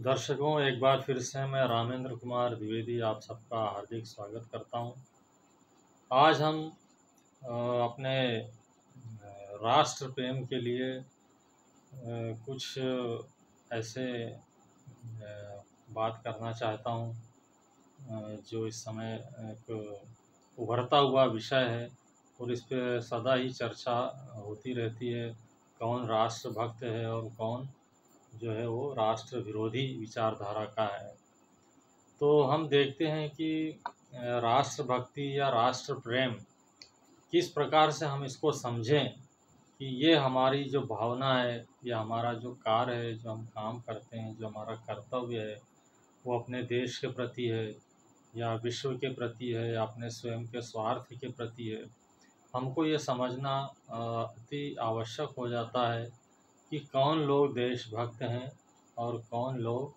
दर्शकों, एक बार फिर से मैं रामेंद्र कुमार द्विवेदी आप सबका हार्दिक स्वागत करता हूं। आज हम अपने राष्ट्र प्रेम के लिए कुछ ऐसे बात करना चाहता हूं जो इस समय एक उभरता हुआ विषय है और इस पे सदा ही चर्चा होती रहती है। कौन राष्ट्र भक्त है और कौन जो है वो राष्ट्र विरोधी विचारधारा का है। तो हम देखते हैं कि राष्ट्रभक्ति या राष्ट्र प्रेम किस प्रकार से हम इसको समझें कि ये हमारी जो भावना है या हमारा जो कार्य है, जो हम काम करते हैं, जो हमारा कर्तव्य है, वो अपने देश के प्रति है या विश्व के प्रति है या अपने स्वयं के स्वार्थ के प्रति है। हमको ये समझना अति आवश्यक हो जाता है कि कौन लोग देशभक्त हैं और कौन लोग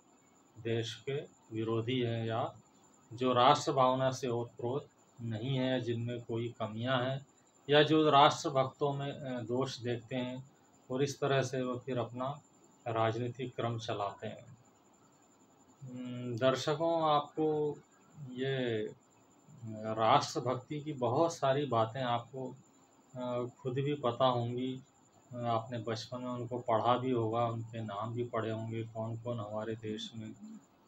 देश के विरोधी हैं या जो राष्ट्र भावना से ओतप्रोत नहीं है, जिनमें कोई कमियां हैं या जो राष्ट्र भक्तों में दोष देखते हैं और इस तरह से वो फिर अपना राजनीतिक क्रम चलाते हैं। दर्शकों, आपको ये राष्ट्र भक्ति की बहुत सारी बातें आपको खुद भी पता होंगी। आपने बचपन में उनको पढ़ा भी होगा, उनके नाम भी पढ़े होंगे, कौन कौन हमारे देश में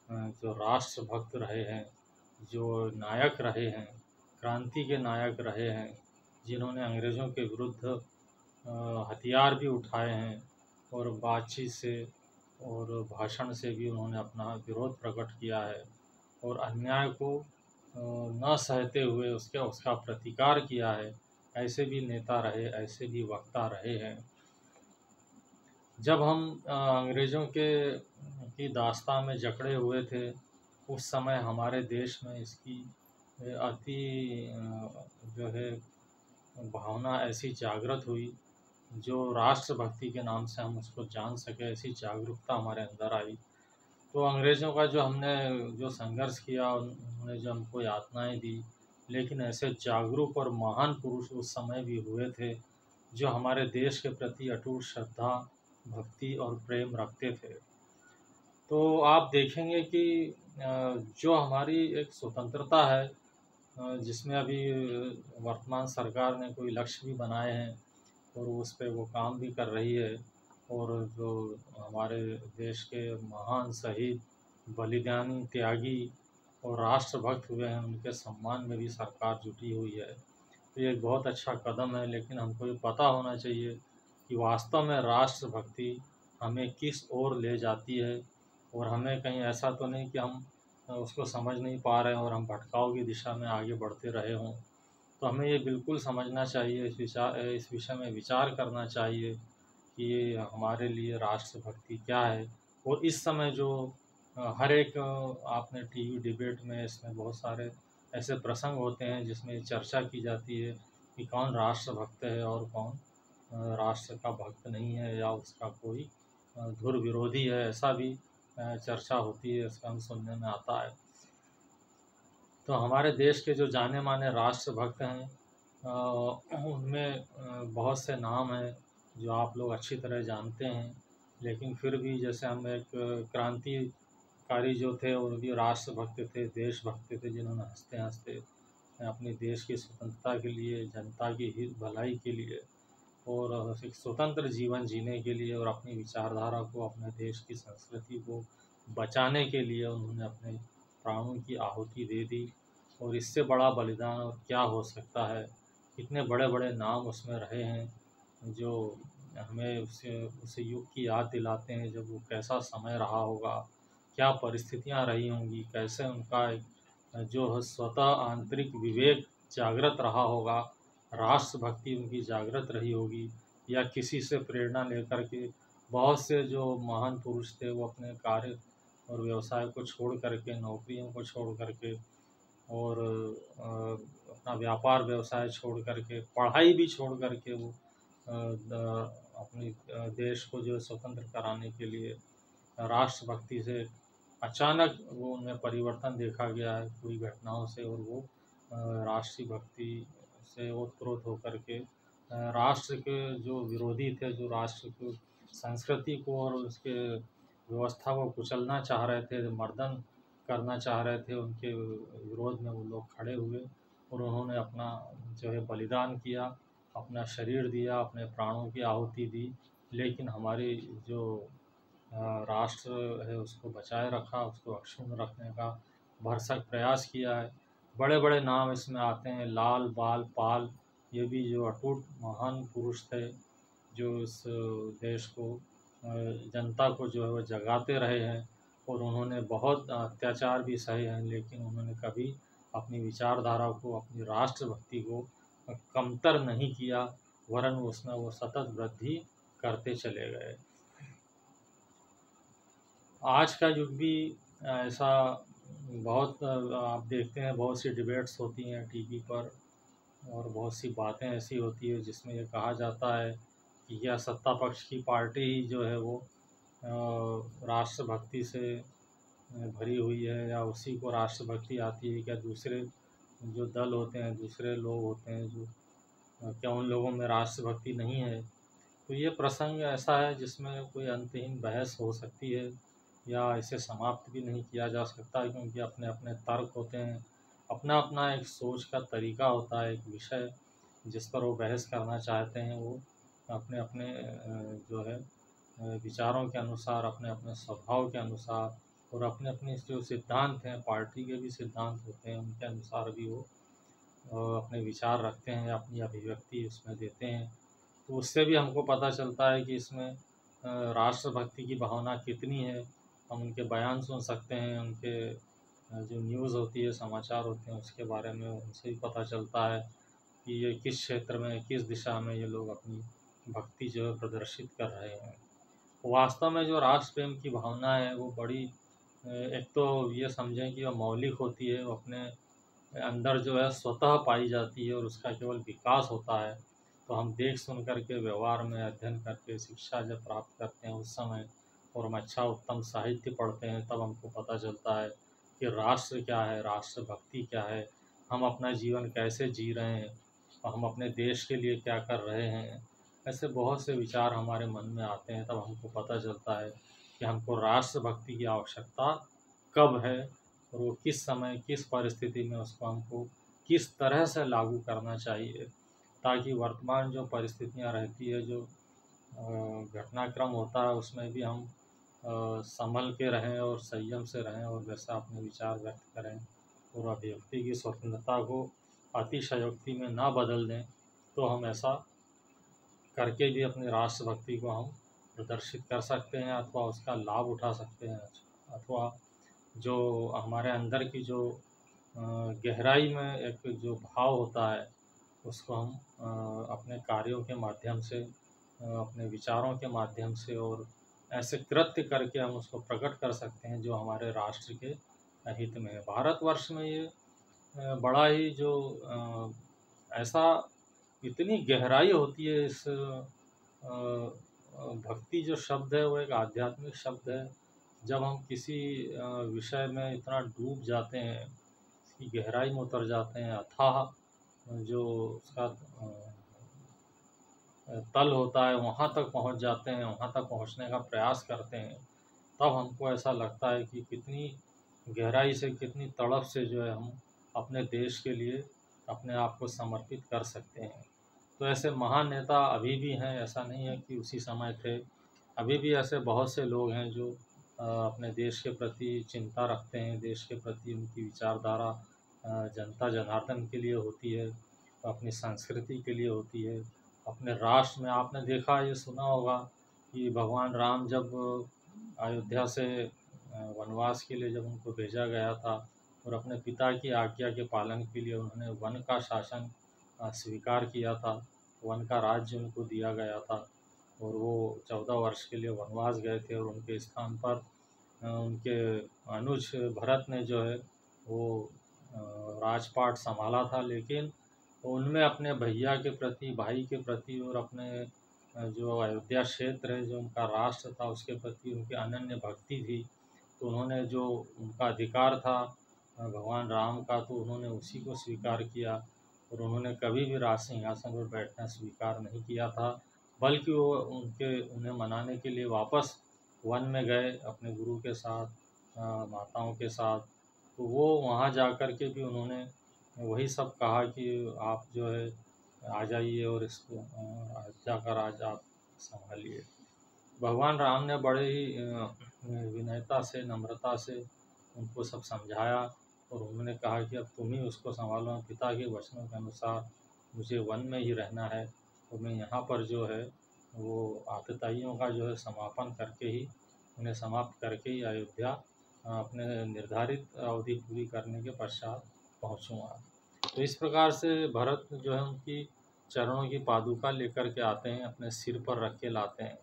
जो राष्ट्र भक्त रहे हैं, जो नायक रहे हैं, क्रांति के नायक रहे हैं, जिन्होंने अंग्रेज़ों के विरुद्ध हथियार भी उठाए हैं और बातचीत से और भाषण से भी उन्होंने अपना विरोध प्रकट किया है और अन्याय को न सहते हुए उसका प्रतिकार किया है। ऐसे भी नेता रहे, ऐसे भी वक्ता रहे हैं। जब हम अंग्रेज़ों की दास्तां में जकड़े हुए थे, उस समय हमारे देश में इसकी अति जो है भावना ऐसी जागृत हुई, जो राष्ट्रभक्ति के नाम से हम उसको जान सके, ऐसी जागरूकता हमारे अंदर आई। तो अंग्रेज़ों का जो हमने जो संघर्ष किया, उन्होंने जो हमको यातनाएँ दी, लेकिन ऐसे जागरूक और महान पुरुष उस समय भी हुए थे, जो हमारे देश के प्रति अटूट श्रद्धा, भक्ति और प्रेम रखते थे। तो आप देखेंगे कि जो हमारी एक स्वतंत्रता है, जिसमें अभी वर्तमान सरकार ने कोई लक्ष्य भी बनाए हैं और उस पे वो काम भी कर रही है, और जो हमारे देश के महान शहीद, बलिदानी, त्यागी और राष्ट्रभक्त हुए हैं, उनके सम्मान में भी सरकार जुटी हुई है। तो ये एक बहुत अच्छा कदम है, लेकिन हमको ये पता होना चाहिए कि वास्तव में राष्ट्रभक्ति हमें किस ओर ले जाती है और हमें कहीं ऐसा तो नहीं कि हम उसको समझ नहीं पा रहे हैं और हम भटकाव की दिशा में आगे बढ़ते रहे हों। तो हमें ये बिल्कुल समझना चाहिए, इस विषय में विचार करना चाहिए कि ये हमारे लिए राष्ट्रभक्ति क्या है। और इस समय जो हर एक आपने टीवी डिबेट में इसमें बहुत सारे ऐसे प्रसंग होते हैं जिसमें चर्चा की जाती है कि कौन राष्ट्रभक्त है और कौन राष्ट्र का भक्त नहीं है या उसका कोई धुर विरोधी है, ऐसा भी चर्चा होती है, इसका हम सुनने में आता है। तो हमारे देश के जो जाने माने राष्ट्रभक्त हैं, उनमें बहुत से नाम हैं जो आप लोग अच्छी तरह जानते हैं, लेकिन फिर भी जैसे हम एक क्रांतिकारी जो थे वो भी राष्ट्रभक्त थे, देशभक्त थे, जिन्होंने हंसते हंसते अपने देश की स्वतंत्रता के लिए, जनता की हित भलाई के लिए और एक स्वतंत्र जीवन जीने के लिए और अपनी विचारधारा को, अपने देश की संस्कृति को बचाने के लिए उन्होंने अपने प्राणों की आहुति दे दी। और इससे बड़ा बलिदान और क्या हो सकता है। कितने बड़े बड़े नाम उसमें रहे हैं जो हमें उस युग की याद दिलाते हैं, जब वो कैसा समय रहा होगा, क्या परिस्थितियां रही होंगी, कैसे उनका जो स्वतः आंतरिक विवेक जागृत रहा होगा, राष्ट्रभक्ति उनकी जागृत रही होगी, या किसी से प्रेरणा लेकर के बहुत से जो महान पुरुष थे वो अपने कार्य और व्यवसाय को छोड़ करके, नौकरियों को छोड़ करके और अपना व्यापार व्यवसाय छोड़ करके, पढ़ाई भी छोड़ करके वो अपनी देश को जो स्वतंत्र कराने के लिए राष्ट्रभक्ति से अचानक वो उनमें परिवर्तन देखा गया है पूरी घटनाओं से, और वो राष्ट्रीय भक्ति से ओतप्रोत होकर के राष्ट्र के जो विरोधी थे, जो राष्ट्र की संस्कृति को और उसके व्यवस्था को कुचलना चाह रहे थे, मर्दन करना चाह रहे थे, उनके विरोध में वो लोग खड़े हुए और उन्होंने अपना जो है बलिदान किया, अपना शरीर दिया, अपने प्राणों की आहुति दी। लेकिन हमारी जो राष्ट्र है उसको बचाए रखा, उसको अक्षुण्ण रखने का भरसक प्रयास किया है। बड़े बड़े नाम इसमें आते हैं, लाल, बाल, पाल, ये भी जो अटूट महान पुरुष थे, जो इस देश को जनता को जो है वो जगाते रहे हैं और उन्होंने बहुत अत्याचार भी सहे हैं, लेकिन उन्होंने कभी अपनी विचारधारा को, अपनी राष्ट्रभक्ति को कमतर नहीं किया, वरन उसमें वो सतत वृद्धि करते चले गए। आज का युग भी ऐसा बहुत आप देखते हैं, बहुत सी डिबेट्स होती हैं टीवी पर और बहुत सी बातें ऐसी होती है जिसमें ये कहा जाता है कि यह सत्ता पक्ष की पार्टी ही जो है वो राष्ट्रभक्ति से भरी हुई है या उसी को राष्ट्रभक्ति आती है, क्या दूसरे जो दल होते हैं, दूसरे लोग होते हैं जो क्या उन लोगों में राष्ट्रभक्ति नहीं है। तो ये प्रसंग ऐसा है जिसमें कोई अंतहीन बहस हो सकती है या इसे समाप्त भी नहीं किया जा सकता, क्योंकि अपने अपने तर्क होते हैं, अपना अपना एक सोच का तरीका होता है, एक विषय जिस पर वो बहस करना चाहते हैं, वो अपने अपने जो है विचारों के अनुसार, अपने अपने स्वभाव के अनुसार और अपने अपने जो सिद्धांत हैं, पार्टी के भी सिद्धांत होते हैं, उनके अनुसार भी वो अपने विचार रखते हैं, अपनी अभिव्यक्ति उसमें देते हैं। तो उससे भी हमको पता चलता है कि इसमें राष्ट्रभक्ति की भावना कितनी है। हम उनके बयान सुन सकते हैं, उनके जो न्यूज़ होती है, समाचार होते हैं, उसके बारे में उनसे भी पता चलता है कि ये किस क्षेत्र में, किस दिशा में ये लोग अपनी भक्ति जो है प्रदर्शित कर रहे हैं। वास्तव में जो राष्ट्र प्रेम की भावना है वो बड़ी एक तो ये समझें कि वह मौलिक होती है, वो अपने अंदर जो है स्वतः पाई जाती है और उसका केवल विकास होता है। तो हम देख सुन करके, व्यवहार में अध्ययन करके, शिक्षा जब प्राप्त करते हैं उस समय और हम अच्छा उत्तम साहित्य पढ़ते हैं, तब हमको पता चलता है कि राष्ट्र क्या है, राष्ट्रभक्ति क्या है, हम अपना जीवन कैसे जी रहे हैं और हम अपने देश के लिए क्या कर रहे हैं। ऐसे बहुत से विचार हमारे मन में आते हैं, तब हमको पता चलता है कि हमको राष्ट्रभक्ति की आवश्यकता कब है और वो किस समय, किस परिस्थिति में उसको हमको किस तरह से लागू करना चाहिए, ताकि वर्तमान जो परिस्थितियाँ रहती है, जो घटनाक्रम होता है, उसमें भी हम संभल के रहें और संयम से रहें और वैसा अपने विचार व्यक्त करें और अभिव्यक्ति की स्वतंत्रता को अतिशयोक्ति में ना बदल दें। तो हम ऐसा करके भी अपनी राष्ट्रभक्ति को हम प्रदर्शित कर सकते हैं अथवा उसका लाभ उठा सकते हैं, अथवा जो हमारे अंदर की जो गहराई में एक जो भाव होता है उसको हम अपने कार्यों के माध्यम से, अपने विचारों के माध्यम से और ऐसे कृत्य करके हम उसको प्रकट कर सकते हैं जो हमारे राष्ट्र के हित में है। भारतवर्ष में ये बड़ा ही जो ऐसा इतनी गहराई होती है इस भक्ति जो शब्द है वो एक आध्यात्मिक शब्द है। जब हम किसी विषय में इतना डूब जाते हैं, इसकी गहराई में उतर जाते हैं, अथाह जो उसका तल होता है वहाँ तक पहुँच जाते हैं, वहाँ तक पहुँचने का प्रयास करते हैं, तब हमको ऐसा लगता है कि कितनी गहराई से, कितनी तड़प से जो है हम अपने देश के लिए अपने आप को समर्पित कर सकते हैं। तो ऐसे महान नेता अभी भी हैं, ऐसा नहीं है कि उसी समय थे। अभी भी ऐसे बहुत से लोग हैं जो अपने देश के प्रति चिंता रखते हैं, देश के प्रति उनकी विचारधारा जनता जनार्दन के लिए होती है, अपनी संस्कृति के लिए होती है, अपने राष्ट्र में। आपने देखा, ये सुना होगा कि भगवान राम जब अयोध्या से वनवास के लिए जब उनको भेजा गया था और अपने पिता की आज्ञा के पालन के लिए उन्होंने वन का शासन स्वीकार किया था, वन का राज्य उनको दिया गया था और वो 14 वर्ष के लिए वनवास गए थे और उनके स्थान पर उनके अनुज भरत ने जो है वो राजपाट संभाला था। लेकिन उनमें अपने भैया के प्रति, भाई के प्रति और अपने जो अयोध्या क्षेत्र है, जो उनका राष्ट्र था, उसके प्रति उनकी अनन्य भक्ति थी। तो उन्होंने जो उनका अधिकार था भगवान राम का, तो उन्होंने उसी को स्वीकार किया और उन्होंने कभी भी राज सिंहासन पर बैठना स्वीकार नहीं किया था, बल्कि वो उन्हें मनाने के लिए वापस वन में गए अपने गुरु के साथ, माताओं के साथ, तो वो वहाँ जा कर के भी उन्होंने वही सब कहा कि आप जो है आ जाइए और इसको अयोध्या का राज आप संभालिए। भगवान राम ने बड़े ही विनयता से, नम्रता से उनको सब समझाया और उन्होंने कहा कि अब तुम ही उसको संभालो, पिता के वचनों के अनुसार मुझे वन में ही रहना है, तो मैं यहाँ पर जो है वो आतताइयों का जो है समापन करके ही, उन्हें समाप्त करके ही अयोध्या अपने निर्धारित अवधि पूरी करने के पश्चात पहुँचूँगा। तो इस प्रकार से भरत जो है उनकी चरणों की पादुका लेकर के आते हैं, अपने सिर पर रख के लाते हैं।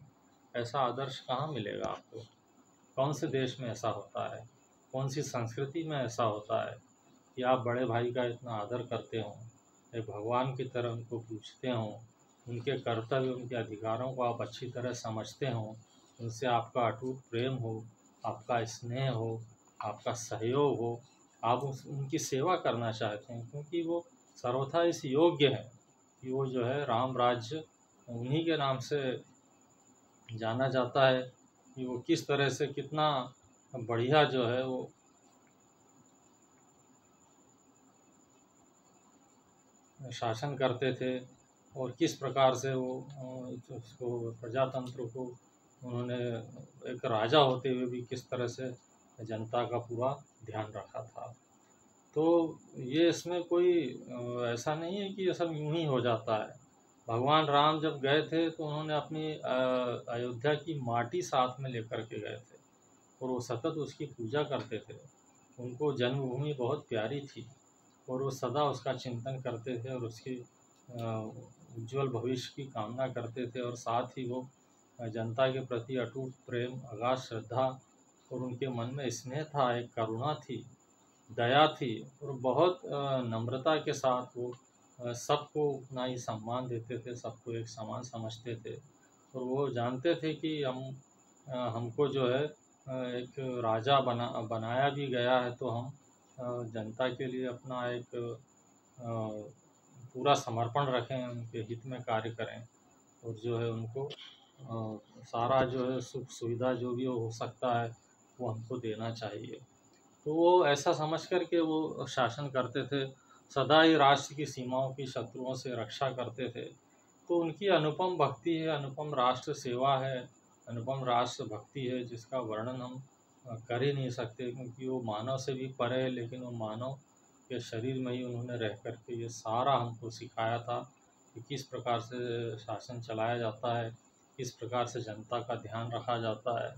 ऐसा आदर्श कहाँ मिलेगा आपको? कौन से देश में ऐसा होता है? कौन सी संस्कृति में ऐसा होता है कि आप बड़े भाई का इतना आदर करते हो, एक भगवान की तरह उनको पूछते हो, उनके कर्तव्य, उनके अधिकारों को आप अच्छी तरह समझते हो, उनसे आपका अटूट प्रेम हो, आपका स्नेह हो, आपका सहयोग हो, आप उनकी सेवा करना चाहते हैं, क्योंकि वो सर्वथा इस योग्य हैं कि वो जो है राम राज्य उन्हीं के नाम से जाना जाता है कि वो किस तरह से कितना बढ़िया जो है वो शासन करते थे और किस प्रकार से वो उसको प्रजातंत्र को उन्होंने एक राजा होते हुए भी किस तरह से जनता का पूरा ध्यान रखा था। तो ये इसमें कोई ऐसा नहीं है कि ये सब यूं ही हो जाता है। भगवान राम जब गए थे तो उन्होंने अपनी अयोध्या की माटी साथ में लेकर के गए थे और वो सतत उसकी पूजा करते थे। उनको जन्मभूमि बहुत प्यारी थी और वो सदा उसका चिंतन करते थे और उसकी उज्ज्वल भविष्य की कामना करते थे, और साथ ही वो जनता के प्रति अटूट प्रेम, अगाध श्रद्धा और उनके मन में स्नेह था, एक करुणा थी, दया थी और बहुत नम्रता के साथ वो सबको उतना ही सम्मान देते थे, सबको एक समान समझते थे और वो जानते थे कि हमको जो है एक राजा बनाया भी गया है, तो हम जनता के लिए अपना एक पूरा समर्पण रखें, उनके हित में कार्य करें और जो है उनको सारा जो है सुख सुविधा जो भी हो सकता है वो हमको देना चाहिए। तो वो ऐसा समझ कर के वो शासन करते थे, सदा ही राष्ट्र की सीमाओं की शत्रुओं से रक्षा करते थे। तो उनकी अनुपम भक्ति है, अनुपम राष्ट्र सेवा है, अनुपम राष्ट्र भक्ति है, जिसका वर्णन हम कर ही नहीं सकते, क्योंकि वो मानव से भी परे है, लेकिन वो मानव के शरीर में ही उन्होंने रह कर के ये सारा हमको सिखाया था कि किस प्रकार से शासन चलाया जाता है, किस प्रकार से जनता का ध्यान रखा जाता है